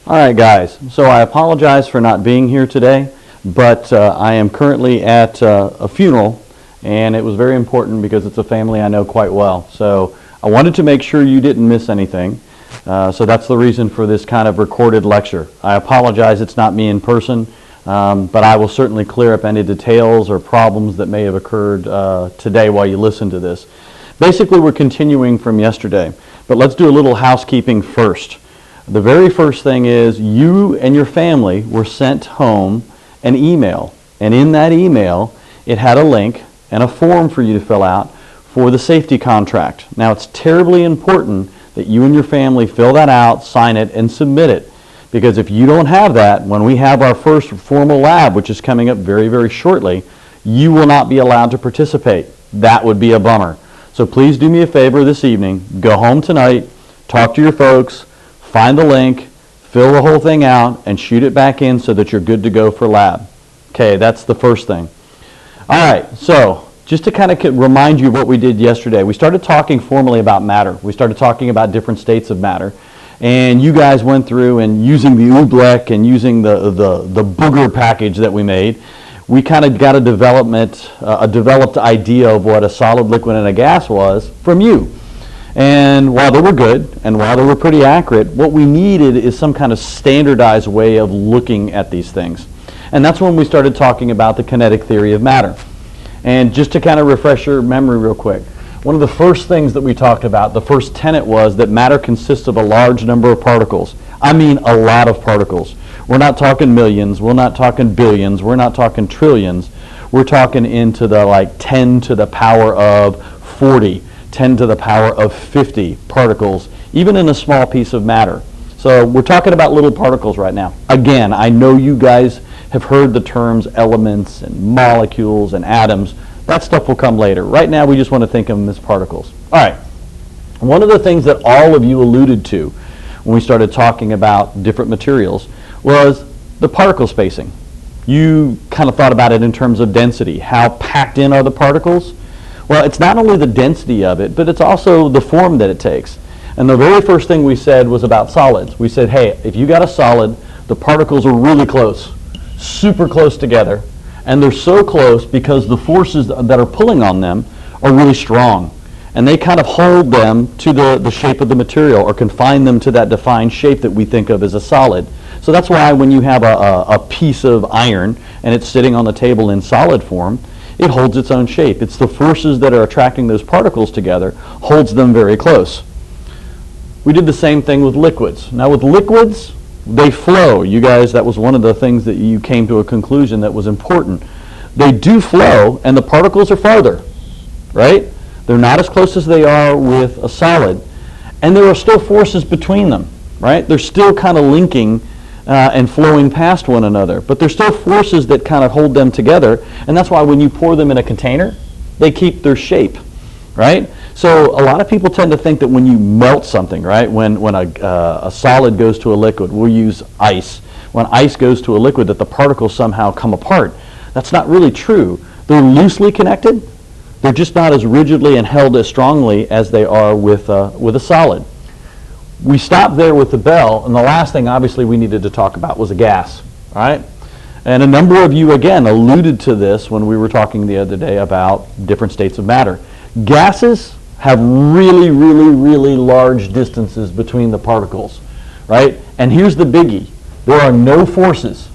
All right, guys, so I apologize for not being here today, but I am currently at a funeral, and it was very important because it's a family I know quite well. So I wanted to make sure you didn't miss anything. So that's the reason for this kind of recorded lecture. I apologize it's not me in person, but I will certainly clear up any details or problems that may have occurred today while you listen to this. Basically, we're continuing from yesterday, but let's do a little housekeeping first. The very first thing is you and your family were sent home an email, and in that email it had a link and a form for you to fill out for the safety contract. Now, it's terribly important that you and your family fill that out, sign it, and submit it, because if you don't have that, when we have our first formal lab, which is coming up very, very shortly, you will not be allowed to participate. That would be a bummer. So please do me a favor this evening, go home tonight, talk to your folks, find the link, fill the whole thing out, and shoot it back in so that you're good to go for lab. Okay, that's the first thing. All right, so just to kind of remind you of what we did yesterday, we started talking formally about matter. We started talking about different states of matter. And you guys went through and using the Oobleck and using the booger package that we made, we kind of got a developed idea of what a solid, liquid, and a gas was from you. And while they were good, and while they were pretty accurate, what we needed is some kind of standardized way of looking at these things. And that's when we started talking about the kinetic theory of matter. And just to kind of refresh your memory real quick, one of the first things that we talked about, the first tenet, was that matter consists of a large number of particles. I mean a lot of particles. We're not talking millions, we're not talking billions, we're not talking trillions. We're talking into the like 10 to the power of 40. 10 to the power of 50 particles, even in a small piece of matter. So we're talking about little particles right now. Again, I know you guys have heard the terms elements and molecules and atoms. That stuff will come later. Right now, we just want to think of them as particles. All right. One of the things that all of you alluded to when we started talking about different materials was the particle spacing. You kind of thought about it in terms of density. How packed in are the particles? Well, it's not only the density of it, but it's also the form that it takes. And the very first thing we said was about solids. We said, hey, if you got a solid, the particles are really close, super close together. And they're so close because the forces that are pulling on them are really strong. And they kind of hold them to the shape of the material or confine them to that defined shape that we think of as a solid. So that's why when you have a piece of iron and it's sitting on the table in solid form, it holds its own shape. It's the forces that are attracting those particles together, holds them very close. We did the same thing with liquids. Now with liquids, they flow. You guys, that was one of the things that you came to a conclusion that was important. They do flow, and the particles are farther, right? They're not as close as they are with a solid. And there are still forces between them, right? They're still kind of linking and flowing past one another. But there's still forces that kind of hold them together, and that's why when you pour them in a container, they keep their shape, right? So a lot of people tend to think that when you melt something, right, when a solid goes to a liquid, we'll use ice. When ice goes to a liquid, that the particles somehow come apart. That's not really true. They're loosely connected. They're just not as rigidly and held as strongly as they are with a solid. We stopped there with the bell, and the last thing obviously we needed to talk about was a gas, all right? And a number of you, again, alluded to this when we were talking the other day about different states of matter. Gases have really, really, really large distances between the particles, right? And here's the biggie. There are no forces.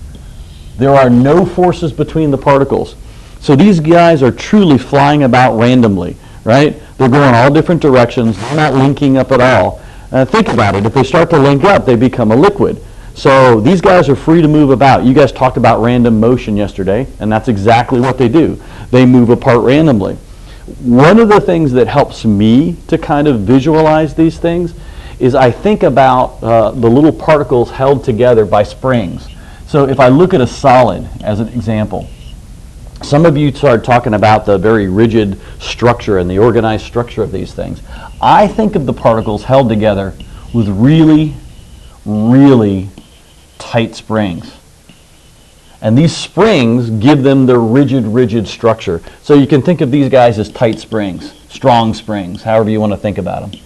There are no forces between the particles. So these guys are truly flying about randomly, right? They're going all different directions. They're not linking up at all. Think about it. If they start to link up, they become a liquid. So these guys are free to move about. You guys talked about random motion yesterday, and that's exactly what they do. They move apart randomly. One of the things that helps me to kind of visualize these things is I think about the little particles held together by springs. So if I look at a solid as an example, some of you started talking about the very rigid structure and the organized structure of these things. I think of the particles held together with really, really tight springs. And these springs give them their rigid structure. So you can think of these guys as tight springs, strong springs, however you want to think about them.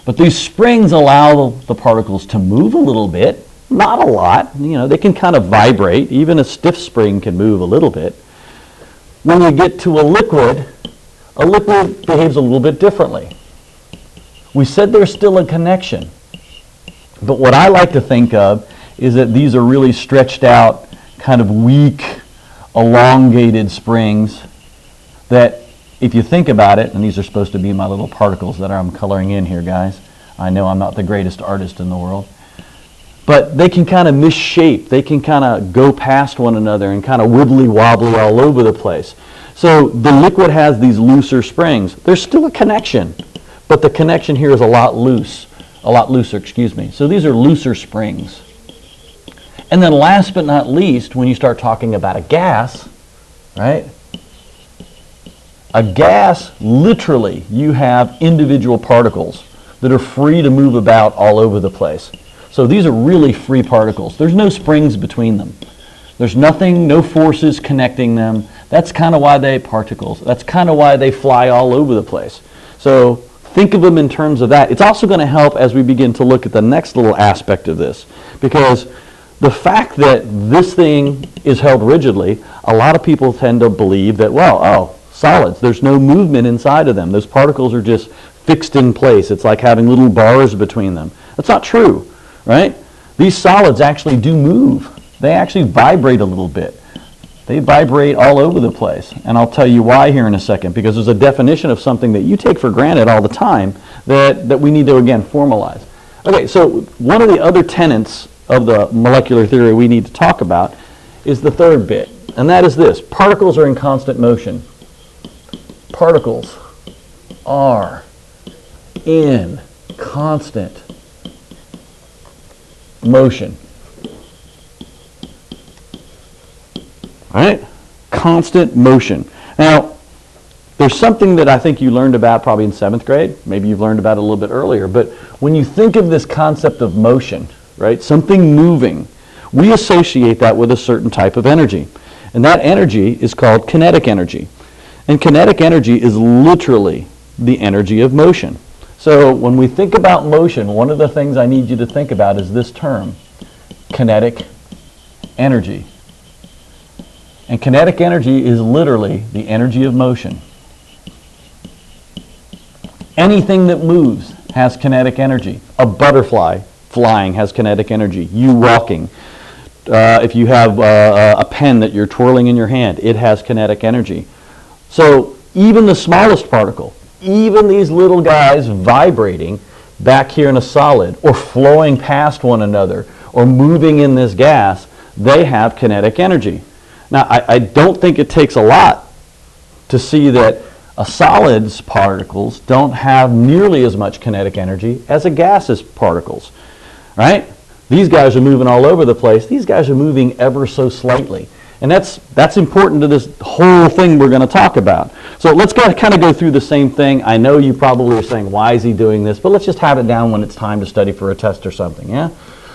But these springs allow the particles to move a little bit, Not a lot. They can kind of vibrate. Even a stiff spring can move a little bit. When you get to a liquid behaves a little bit differently. We said there's still a connection. But what I like to think of is that these are really stretched out, kind of weak, elongated springs that, if you think about it, and these are supposed to be my little particles that I'm coloring in here, guys. I know I'm not the greatest artist in the world. But they can kind of misshape. They can kind of go past one another and kind of wibbly wobbly all over the place. So the liquid has these looser springs. There's still a connection, but the connection here is a lot looser, So these are looser springs. And then last but not least, when you start talking about a gas, right? A gas, literally, you have individual particles that are free to move about all over the place. So these are really free particles. There's no springs between them. There's nothing, no forces connecting them. That's kind of why That's kind of why they fly all over the place. So think of them in terms of that. It's also going to help as we begin to look at the next little aspect of this, because the fact that this thing is held rigidly, a lot of people tend to believe that, solids, there's no movement inside of them. Those particles are just fixed in place. It's like having little bars between them. That's not true, right? These solids actually do move. They actually vibrate a little bit. They vibrate all over the place. And I'll tell you why here in a second, because there's a definition of something that you take for granted all the time that we need to, again, formalize. Okay, so one of the other tenets of the molecular theory we need to talk about is the third bit, and that is this. Particles are in constant motion. Particles are in constant motion. All right? Constant motion. Now, there's something that I think you learned about probably in 7th grade. Maybe you've learned about it a little bit earlier. But when you think of this concept of motion, right, something moving, we associate that with a certain type of energy. And that energy is called kinetic energy. And kinetic energy is literally the energy of motion. So when we think about motion, one of the things I need you to think about is this term, kinetic energy. And kinetic energy is literally the energy of motion. Anything that moves has kinetic energy. A butterfly flying has kinetic energy. You walking. If you have a pen that you're twirling in your hand, it has kinetic energy. So even the smallest particle, even these little guys vibrating back here in a solid or flowing past one another or moving in this gas, they have kinetic energy. Now, I don't think it takes a lot to see that a solid's particles don't have nearly as much kinetic energy as a gas's particles, right? These guys are moving all over the place. These guys are moving ever so slightly. And that's important to this whole thing we're going to talk about. So let's kind of go through the same thing. I know you probably are saying, why is he doing this? But let's just have it down when it's time to study for a test or something, yeah?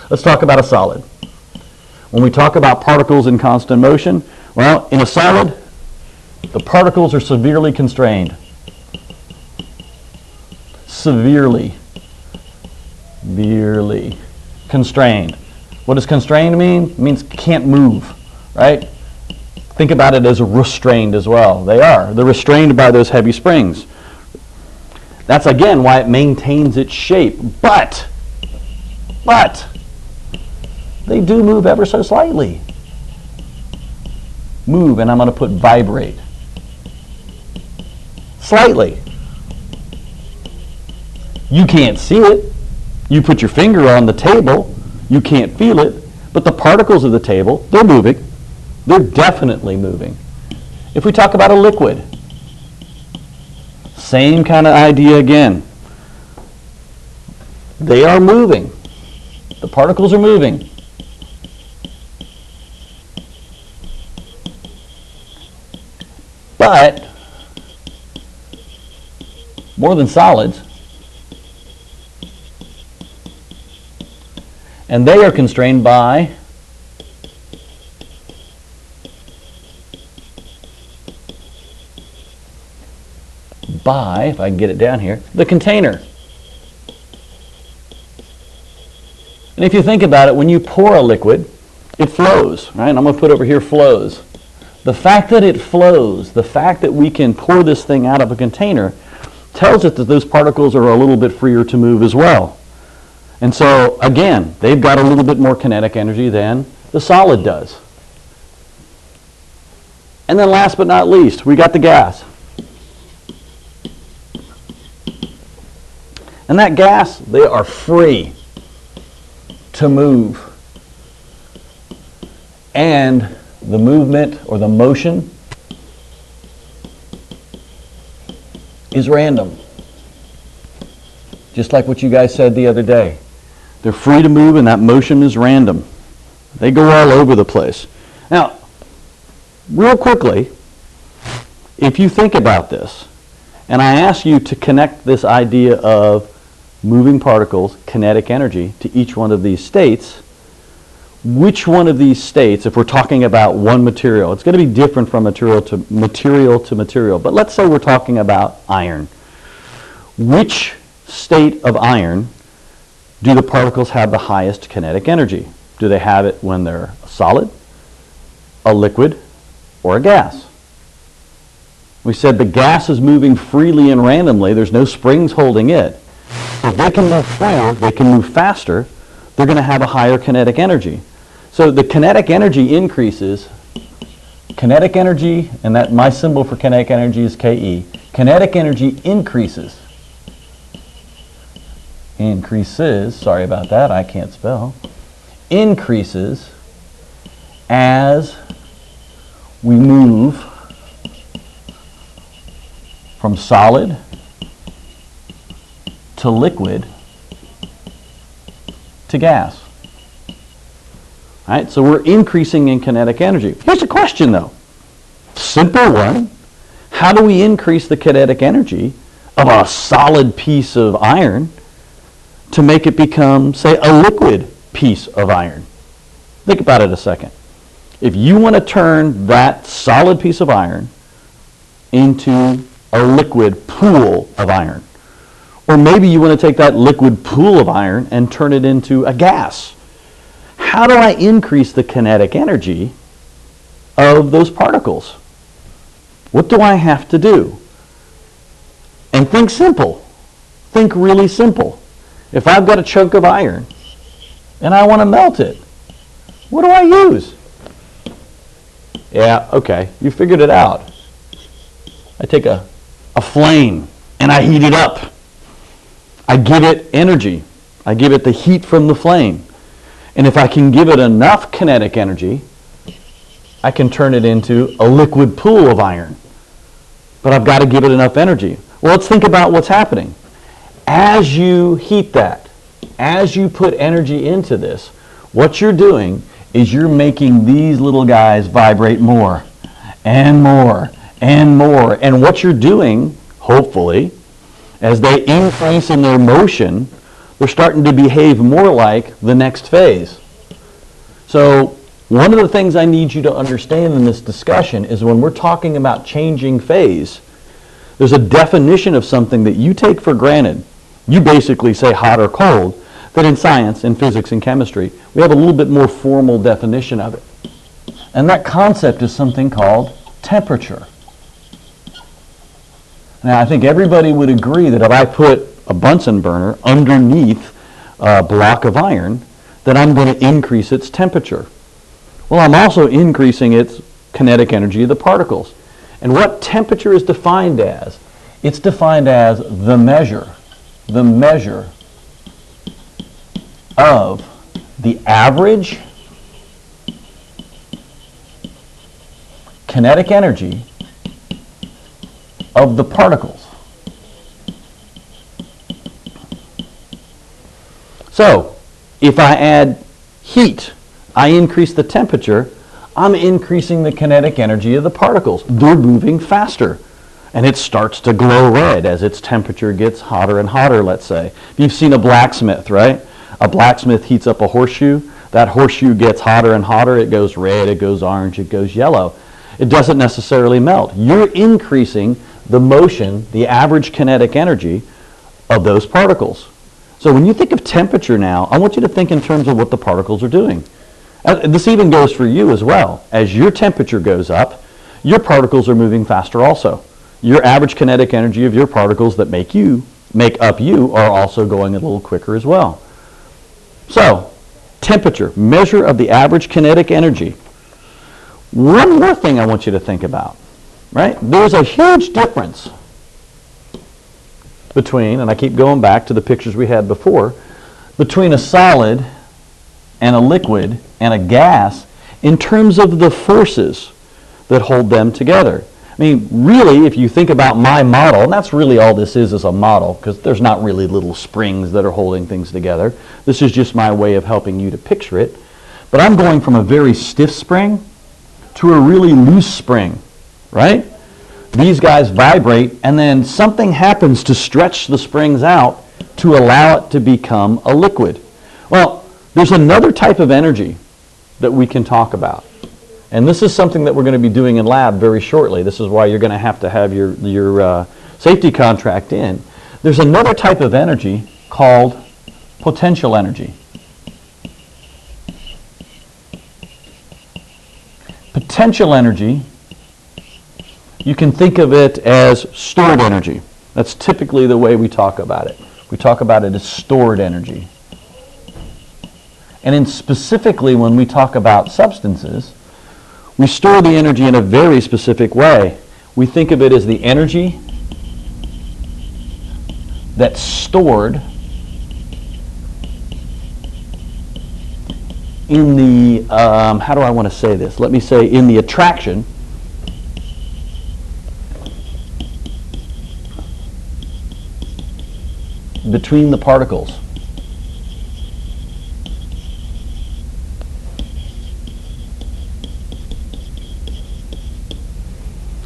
Let's talk about a solid. When we talk about particles in constant motion, well, in a solid, the particles are severely constrained. Severely constrained. What does constrained mean? It means can't move, right? Think about it as restrained as well. They are. They're restrained by those heavy springs. That's, again, why it maintains its shape. But, they do move ever so slightly. Move, and I'm going to put vibrate. Slightly. You can't see it. You put your finger on the table, you can't feel it, but the particles of the table, they're moving. They're definitely moving. If we talk about a liquid, same kind of idea again. They are moving. The particles are moving. But more than solids, and they are constrained by if I can get it down here, the container. And if you think about it, when you pour a liquid, it flows, right? I'm going to put over here flows. The fact that it flows, the fact that we can pour this thing out of a container, tells us that those particles are a little bit freer to move as well. And so, again, they've got a little bit more kinetic energy than the solid does. And then last but not least, we got the gas. And that gas, they are free to move. And the movement or the motion is random. Just like what you guys said the other day. They're free to move and that motion is random. They go all over the place. Now, real quickly, if you think about this, and I ask you to connect this idea of moving particles, kinetic energy, to each one of these states, which one of these states, if we're talking about one material, it's going to be different from material to material, but let's say we're talking about iron. Which state of iron do the particles have the highest kinetic energy? Do they have it when they're a solid, a liquid, or a gas? We said the gas is moving freely and randomly. There's no springs holding it. If they can move forward, they can move faster, they're going to have a higher kinetic energy. So the kinetic energy increases. Kinetic energy, and that my symbol for kinetic energy is Ke. Kinetic energy increases. Increases, sorry about that, I can't spell. Increases as we move from solid to liquid to gas. All right, so we're increasing in kinetic energy. Here's a question though. Simple one. How do we increase the kinetic energy of a solid piece of iron to make it become, say, a liquid piece of iron? Think about it a second. If you want to turn that solid piece of iron into a liquid pool of iron, or maybe you want to take that liquid pool of iron and turn it into a gas, how do I increase the kinetic energy of those particles? What do I have to do? And think simple. Think really simple. If I've got a chunk of iron and I want to melt it, what do I use? Yeah, okay, you figured it out. I take a flame and I heat it up. I give it energy. I give it the heat from the flame. And if I can give it enough kinetic energy, I can turn it into a liquid pool of iron. But I've got to give it enough energy. Well, let's think about what's happening. As you heat that, as you put energy into this, what you're doing is you're making these little guys vibrate more and more and more. And what you're doing, hopefully, as they increase in their motion, they're starting to behave more like the next phase. So one of the things I need you to understand in this discussion is when we're talking about changing phase, there's a definition of something that you take for granted. You basically say hot or cold, that in science, in physics, and chemistry, we have a little bit more formal definition of it. And that concept is something called temperature. Now, I think everybody would agree that if I put a Bunsen burner underneath a block of iron, that I'm going to increase its temperature. Well, I'm also increasing its kinetic energy of the particles. And what temperature is defined as? It's defined as the measure of the average kinetic energy of the particles. So, if I add heat, I increase the temperature, I'm increasing the kinetic energy of the particles. They're moving faster. And it starts to glow red as its temperature gets hotter and hotter, let's say. You've seen a blacksmith, right? A blacksmith heats up a horseshoe. That horseshoe gets hotter and hotter. It goes red, it goes orange, it goes yellow. It doesn't necessarily melt. You're increasing the motion, the average kinetic energy of those particles. So when you think of temperature now, I want you to think in terms of what the particles are doing. This even goes for you as well. As your temperature goes up, your particles are moving faster also. Your average kinetic energy of your particles that make up you are also going a little quicker as well. So, temperature, measure of the average kinetic energy. One more thing I want you to think about, right? There's a huge difference between, and I keep going back to the pictures we had before, between a solid and a liquid and a gas in terms of the forces that hold them together. I mean, really, if you think about my model, and that's really all this is a model, because there's not really little springs that are holding things together. This is just my way of helping you to picture it. But I'm going from a very stiff spring to a really loose spring, right? These guys vibrate, and then something happens to stretch the springs out to allow it to become a liquid. Well, there's another type of energy that we can talk about. And this is something that we're going to be doing in lab very shortly. This is why you're going to have your safety contract in. There's another type of energy called potential energy. Potential energy, you can think of it as stored energy. That's typically the way we talk about it. We talk about it as stored energy. And specifically when we talk about substances, we store the energy in a very specific way. We think of it as the energy that's stored in the, how do I want to say this? Let me say in the attraction between the particles.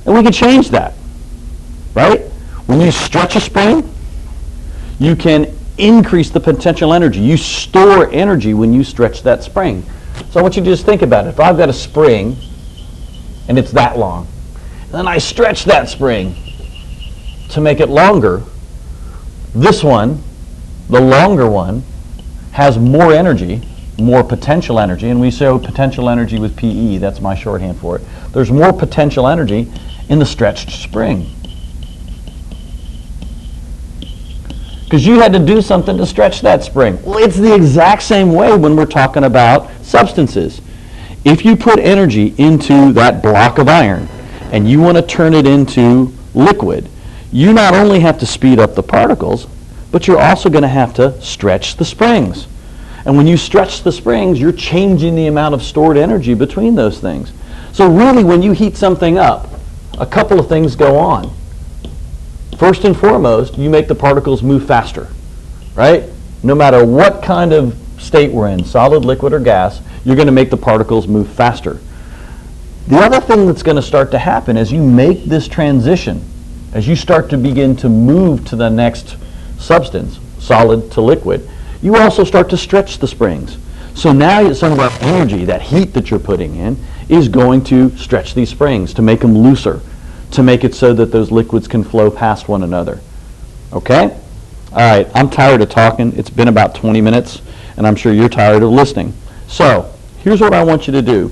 And we can change that, right? When you stretch a spring, you can increase the potential energy. You store energy when you stretch that spring. So I want you to just think about it. If I've got a spring, and it's that long, and then I stretch that spring to make it longer, this one, the longer one, has more energy, more potential energy, and we show potential energy with PE, that's my shorthand for it. There's more potential energy in the stretched spring. Because you had to do something to stretch that spring. Well, it's the exact same way when we're talking about substances. If you put energy into that block of iron and you want to turn it into liquid, you not only have to speed up the particles, but you're also going to have to stretch the springs. And when you stretch the springs, you're changing the amount of stored energy between those things. So really, when you heat something up, a couple of things go on. First and foremost, you make the particles move faster, right? No matter what kind of state we're in, solid, liquid, or gas, you're going to make the particles move faster. The other thing that's going to start to happen as you make this transition, as you start to begin to move to the next substance, solid to liquid, you also start to stretch the springs. So now some of that energy, that heat that you're putting in, is going to stretch these springs to make them looser, to make it so that those liquids can flow past one another. Okay? All right, I'm tired of talking. It's been about 20 minutes, and I'm sure you're tired of listening. So here's what I want you to do.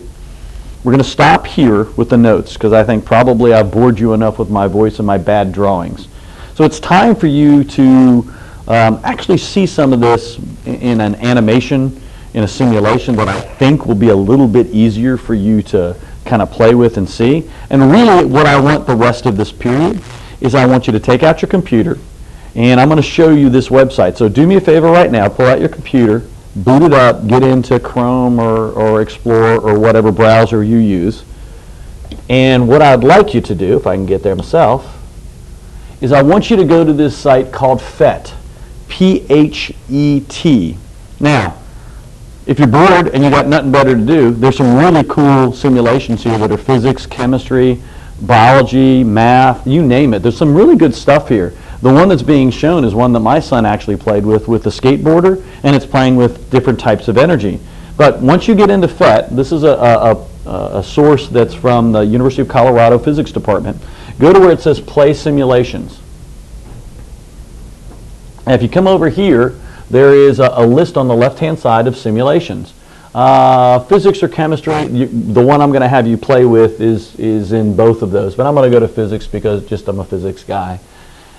We're going to stop here with the notes, because I think probably I've bored you enough with my voice and my bad drawings. So it's time for you to actually see some of this in an animation, in a simulation that I think will be a little bit easier for you to kind of play with and see. And really what I want the rest of this period is I want you to take out your computer, and I'm going to show you this website. So do me a favor right now, pull out your computer, boot it up, get into Chrome or Explorer or whatever browser you use. And what I'd like you to do, if I can get there myself, is I want you to go to this site called PHET, P-H-E-T. Now, if you're bored and you got nothing better to do, there's some really cool simulations here that are physics, chemistry, biology, math, you name it. There's some really good stuff here. The one that's being shown is one that my son actually played with the skateboarder, and it's playing with different types of energy. But once you get into PHET, this is a source that's from the University of Colorado Physics Department. Go to where it says Play Simulations. And if you come over here, there is a list on the left-hand side of simulations. Physics or chemistry, the one I'm going to have you play with is in both of those, but I'm going to go to physics because just I'm a physics guy.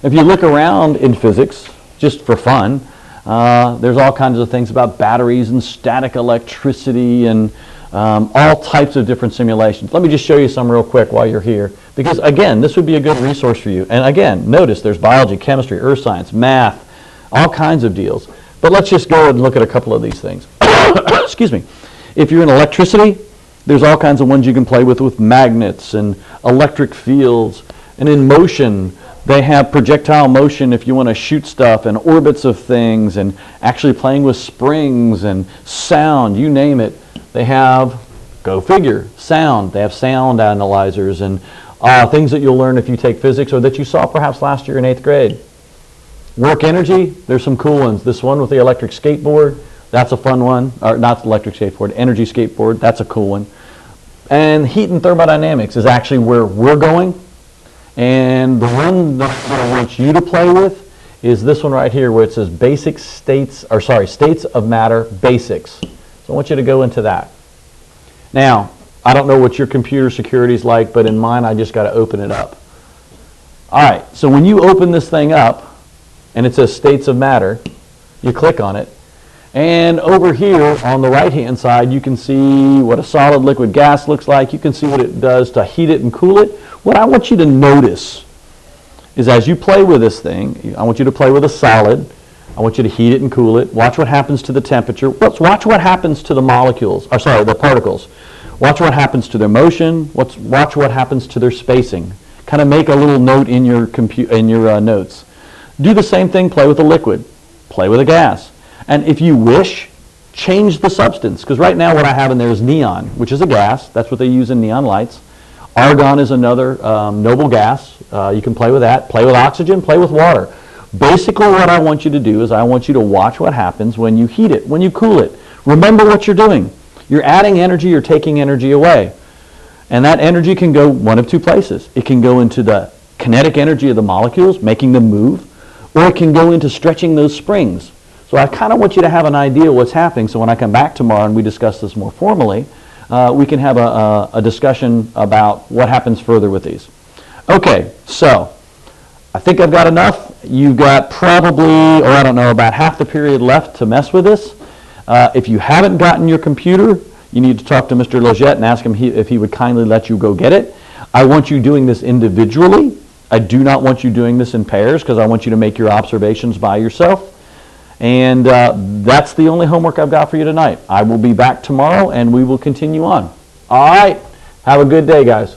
If you look around in physics, just for fun, there's all kinds of things about batteries and static electricity and all types of different simulations. Let me just show you some real quick while you're here, because again, this would be a good resource for you. And again, notice there's biology, chemistry, earth science, math, all kinds of deals. But let's just go and look at a couple of these things. Excuse me. If you're in electricity, there's all kinds of ones you can play with magnets and electric fields. And in motion, they have projectile motion if you want to shoot stuff, and orbits of things, and actually playing with springs and sound, you name it. They have, go figure, sound. They have sound analyzers and things that you'll learn if you take physics or that you saw perhaps last year in 8th grade. Work energy, there's some cool ones. This one with the electric skateboard, that's a fun one. Or not electric skateboard, energy skateboard, that's a cool one. And heat and thermodynamics is actually where we're going. And the one that I want you to play with is this one right here where it says states of matter basics. So I want you to go into that. Now, I don't know what your computer security is like, but in mine I just got to open it up. All right, so when you open this thing up, and it says states of matter, you click on it, and over here on the right-hand side, you can see what a solid, liquid, gas looks like. You can see what it does to heat it and cool it. What I want you to notice is as you play with this thing, I want you to play with a solid. I want you to heat it and cool it. Watch what happens to the temperature. Watch what happens to the molecules, the particles. Watch what happens to their motion. Watch what happens to their spacing. Kind of make a little note in your notes. Do the same thing, play with a liquid, play with a gas. And if you wish, change the substance. Because right now what I have in there is neon, which is a gas. That's what they use in neon lights. Argon is another noble gas. You can play with that. Play with oxygen, play with water. Basically what I want you to do is I want you to watch what happens when you heat it, when you cool it. Remember what you're doing. You're adding energy, you're taking energy away. And that energy can go one of two places. It can go into the kinetic energy of the molecules, making them move, or it can go into stretching those springs. So I kind of want you to have an idea of what's happening, so when I come back tomorrow and we discuss this more formally, we can have a discussion about what happens further with these. Okay, so I think I've got enough. You've got probably, or I don't know, about half the period left to mess with this. If you haven't gotten your computer, you need to talk to Mr. Logette and ask him if he would kindly let you go get it. I want you doing this individually. I do not want you doing this in pairs because I want you to make your observations by yourself. And that's the only homework I've got for you tonight. I will be back tomorrow and we will continue on. All right. Have a good day, guys.